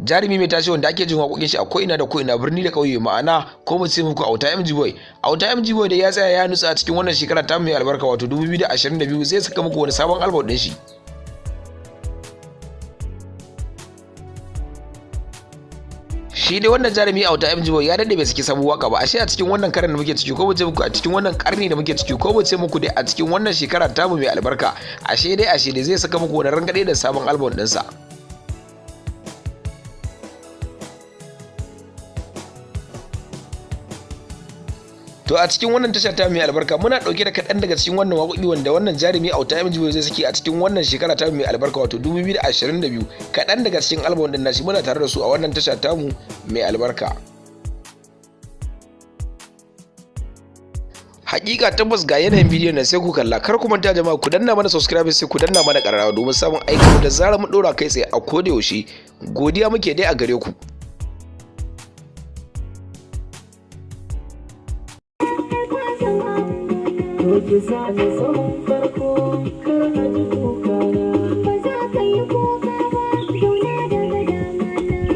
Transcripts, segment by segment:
Jarumi mai tashi wanda ake jin waƙoƙin shi a ko'ina da ko'ina, birni da ƙauye, ma'ana ko mu ce muku Auta MG Boy. Auta MG Boy da ya tsaya ya nutsa a cikin wannan shekara ta mai albarka wato 2022 zai saka muku wani sabon album din shi. Shi dai wannan jarumi Auta MG Boy ya dade bai saki sabuwar waka ba, ashe a cikin wannan karin da muke ciki ko mu ce muku a cikin wannan karni da muke ciki ko mu ce muku dai a cikin wannan shekara ta mai albarka, ashe dai zai saka muku wani rangade da sabon album din sa. To a cikin wannan tasha ta mai albarka muna dauke da kaɗan daga cikin wannan waƙoƙi wanda wannan jarumi Auta MG Boy zai saki a cikin wannan shekara ta mai albarka wato 2022. Kaɗan daga cikin album din nashi muna tare da su a wannan tasha ta mu mai albarka. Hakika tabbas ga yanayin bidiyon nan sai ku kalla, kar ku manta jama'a ku danna mana subscribe sai ku danna mana ƙararrawa domin samun aiki da zarar mun dora kai tsaye a koda yaushe. Godiya muke dai a gare ku. Ki sani tsohon farko kar na ji kokana, ba za ka yi kuka ba dauna daga damana,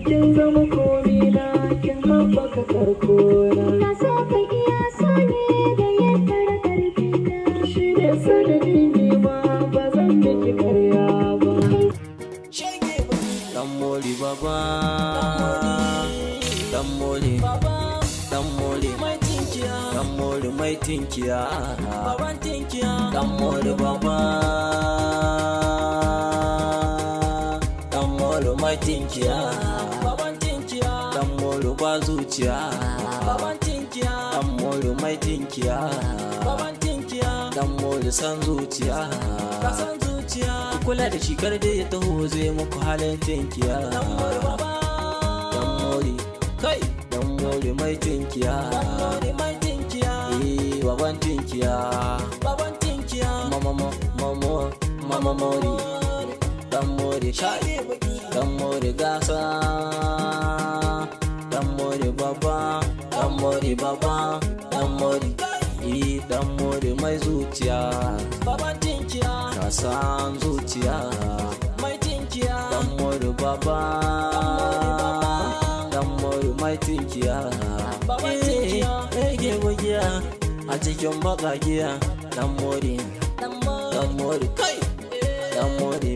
kin zama komina kin haɓaka karkona, na so ka iya so ne da yadda da karfina, shi ne sanadi ne ma ba zan miki karya ba. Dan moli baba, dan moli baba, dan moli mai tinkiya, dan moli mai tinkiya, baban tinkiya, dan moli baba, dan moli mai tinkiya, baban tinkiya, dan moli ba zuciya, baban tinkiya, dan moli mai tinkiya, baban tinkiya, dan moli san zuciya, ka san zuciya, kula da shi kar da ya taho zai muku halin tinkiya, dan moli baba, dan moli kai, dan moli mai tinkiya, dan moli mai tinkiya, baban tinkiya, baban tinkiya, mama mori, dan mori sha'i, dan mori gasa, dan mori baba, dan mori baba, dan mori dan mori mai zuciya, baban tinkiya, ka san zuciya, mai tinkiya, dan mori baba, dan mori mai tinkiya, baban tinkiya, rage bugiya a cikin bakagiya, dan mori kai, dan mori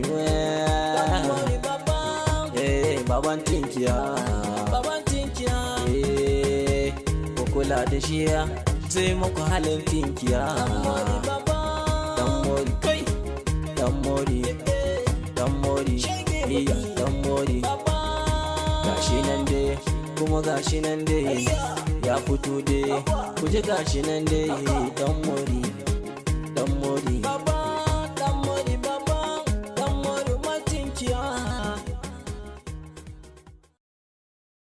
baban tinkiya, baban tinkiya, ku kula da shi zai muku halin tinkiya, dan mori kai, dan mori, dan mori, dan mori, gashi nan dai kuma gashi nan dai ya fito dai, ku ji gashi nan dai, dan mori, dan mori.